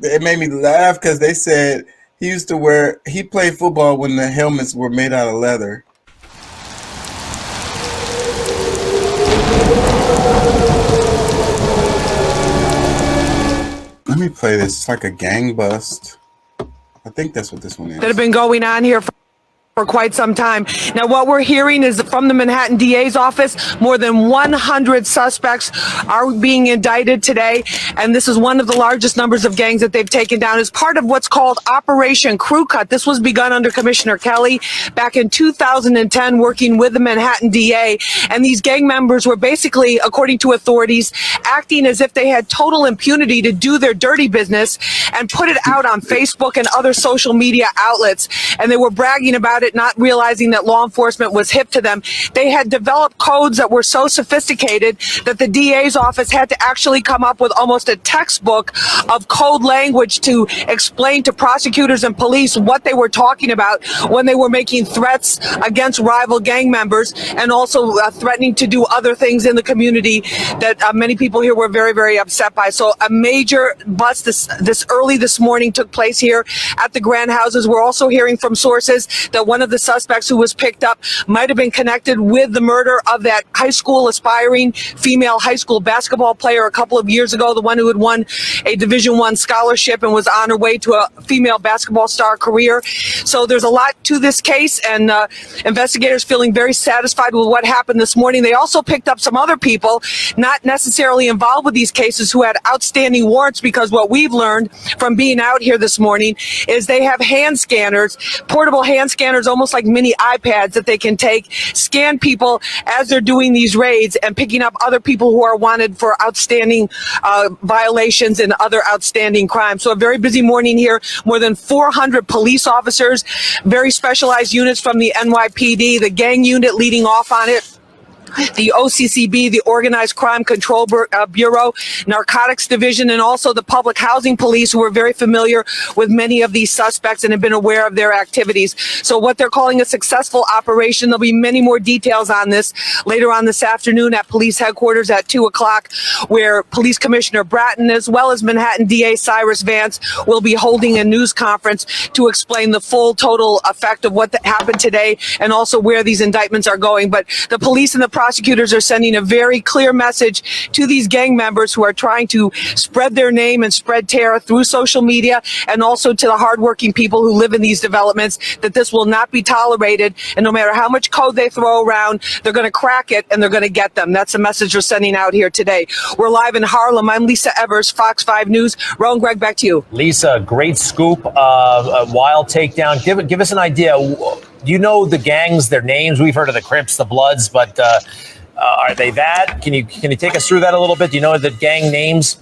It made me laugh because they said he played football when the helmets were made out of leather. Let me play this. It's like a gang bust. I think that's what this one is. That have been going on here for quite some time. Now, what we're hearing is from the Manhattan DA's office, more than 100 suspects are being indicted today, and this is one of the largest numbers of gangs that they've taken down as part of what's called Operation Crew Cut. This was begun under Commissioner Kelly back in 2010, working with the Manhattan DA, and these gang members were basically, according to authorities, acting as if they had total impunity to do their dirty business and put it out on Facebook and other social media outlets, and they were bragging about it, not realizing that law enforcement was hip to them. They had developed codes that were so sophisticated that the DA's office had to actually come up with almost a textbook of code language to explain to prosecutors and police what they were talking about when they were making threats against rival gang members, and also threatening to do other things in the community that many people here were very, very upset by. So a major bust this early this morning took place here at the Grand Houses. We're also hearing from sources that one of the suspects who was picked up might have been connected with the murder of that high school aspiring female high school basketball player a couple of years ago, the one who had won a Division I scholarship and was on her way to a female basketball star career. So there's a lot to this case, and investigators feeling very satisfied with what happened this morning. They also picked up some other people not necessarily involved with these cases who had outstanding warrants, because what we've learned from being out here this morning is they have hand scanners, portable hand scanners, almost like mini iPads that they can take, scan people as they're doing these raids and picking up other people who are wanted for outstanding violations and other outstanding crimes. So a very busy morning here. More than 400 police officers, very specialized units from the NYPD, the gang unit leading off on it, the OCCB, the Organized Crime Control Bureau, Narcotics Division, and also the Public Housing Police, who are very familiar with many of these suspects and have been aware of their activities. So what they're calling a successful operation. There'll be many more details on this later on this afternoon at police headquarters at 2 o'clock, where Police Commissioner Bratton, as well as Manhattan DA Cyrus Vance, will be holding a news conference to explain the full total effect of what happened today and also where these indictments are going. But the police and the prosecutors are sending a very clear message to these gang members who are trying to spread their name and spread terror through social media, and also to the hardworking people who live in these developments, that this will not be tolerated. And no matter how much code they throw around, they're going to crack it and they're going to get them. That's the message we're sending out here today. We're live in Harlem. I'm Lisa Evers, Fox 5 News. Rowan, Greg, back to you. Lisa, great scoop. A wild takedown. Give us an idea. Do you know the gangs, their names? We've heard of the Crips, the Bloods, but are they that? Can you take us through that a little bit? Do you know the gang names?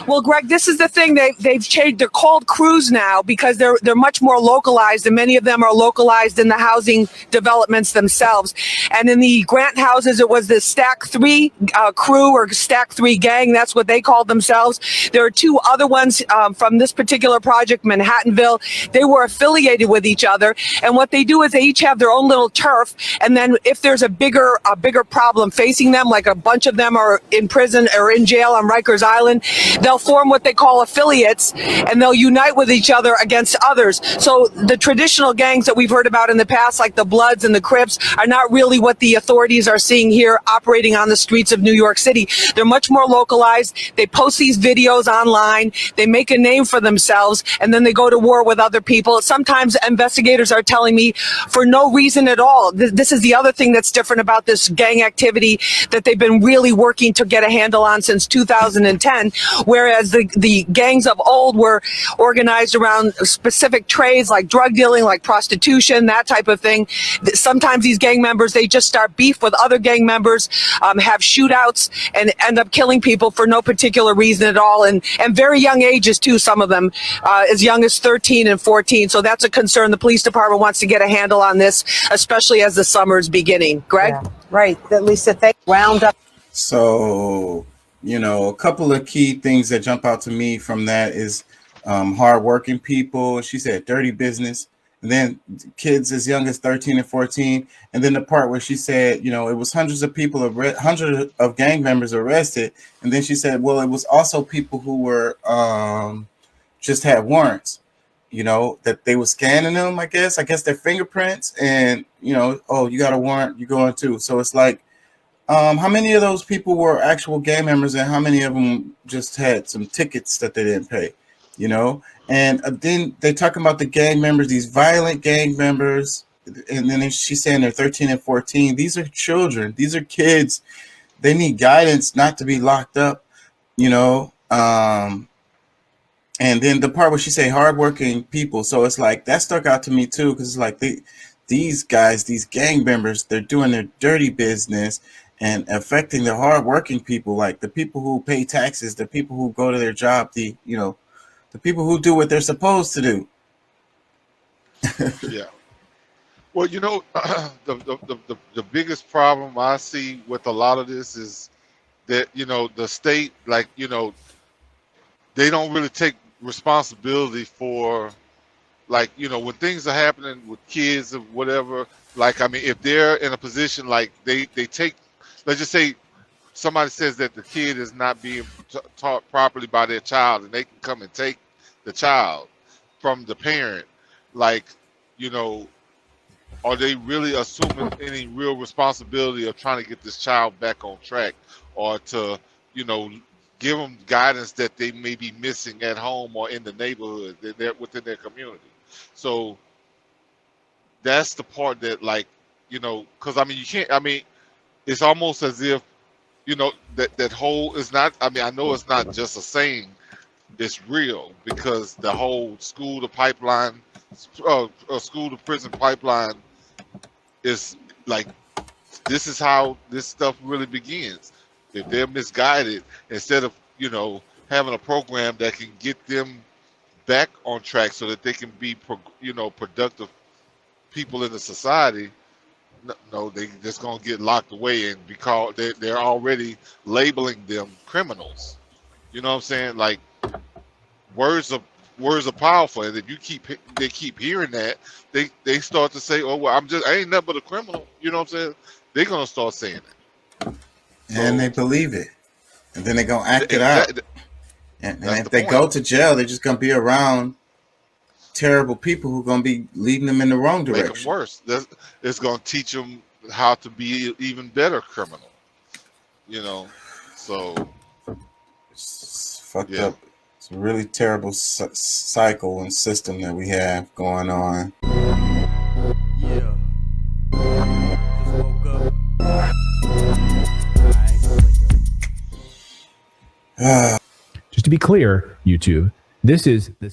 Well, Greg, this is the thing. They've changed. They're called crews now because they're much more localized, and many of them are localized in the housing developments themselves. And in the Grant houses, it was the Stack 3 crew, or Stack 3 gang. That's what they called themselves. There are two other ones from this particular project, Manhattanville. They were affiliated with each other, and what they do is they each have their own little turf. And then if there's a bigger problem facing them, like a bunch of them are in prison or in jail on Rikers Island, they'll form what they call affiliates, and they'll unite with each other against others. So the traditional gangs that we've heard about in the past, like the Bloods and the Crips, are not really what the authorities are seeing here operating on the streets of New York City. They're much more localized. They post these videos online. They make a name for themselves, and then they go to war with other people. Sometimes investigators are telling me for no reason at all. This is the other thing that's different about this gang activity that they've been really working to get a handle on since 2010, whereas the gangs of old were organized around specific trades like drug dealing, like prostitution, that type of thing. Sometimes these gang members, they just start beef with other gang members, have shootouts, and end up killing people for no particular reason at all, and very young ages too, some of them, as young as 13 and 14. So that's a concern. The police department wants to get a handle on this, especially as the summer is beginning. Greg? Yeah, right. Lisa, thank you. Round up. So, a couple of key things that jump out to me from that is hardworking people. She said dirty business. And then kids as young as 13 and 14. And then the part where she said, it was hundreds of people, hundreds of gang members arrested. And then she said, well, it was also people who were just had warrants, you know, that they were scanning them, I guess their fingerprints, and, you know, oh, you got a warrant, you're going to. So it's like, how many of those people were actual gang members, and how many of them just had some tickets that they didn't pay, you know? And then they talking about the gang members, these violent gang members, and then she's saying they're 13 and 14. These are children. These are kids. They need guidance, not to be locked up, you know? And then the part where she say hardworking people. So it's like, that stuck out to me too, because it's like these guys, these gang members, they're doing their dirty business and affecting the hardworking people, like the people who pay taxes, the people who go to their job, the people who do what they're supposed to do. Yeah. Well, you know, the biggest problem I see with a lot of this is that, you know, the state, like, you know, they don't really take responsibility for, like, you know, when things are happening with kids or whatever. Like, I mean, if they're in a position, like, they take, let's just say somebody says that the kid is not being taught properly by their child, and they can come and take the child from the parent. Like, you know, are they really assuming any real responsibility of trying to get this child back on track, or to, you know, give them guidance that they may be missing at home or in the neighborhood, that they're within their community? So that's the part that, like, you know, because I mean, you can't, I mean, it's almost as if, you know, that whole is not, I mean, I know it's not just a saying, it's real, because the whole school to pipeline, school to prison pipeline is like, this is how this stuff really begins. If they're misguided, instead of, you know, having a program that can get them back on track so that they can be, you know, productive people in the society, no, they just gonna get locked away and be called. They're already labeling them criminals. You know what I'm saying? Like, words are powerful, and if they keep hearing that, they start to say, oh, well, I ain't nothing but a criminal. You know what I'm saying? They're gonna start saying it, And they believe it, and then they're gonna act it out. And if they go to jail, they're just gonna be around terrible people who are gonna be leading them in the wrong direction. Make them worse. It's gonna teach them how to be an even better criminal. You know, so it's fucked up. It's a really terrible cycle and system that we have going on. Yeah. Just woke up. Just to be clear, YouTube, this is the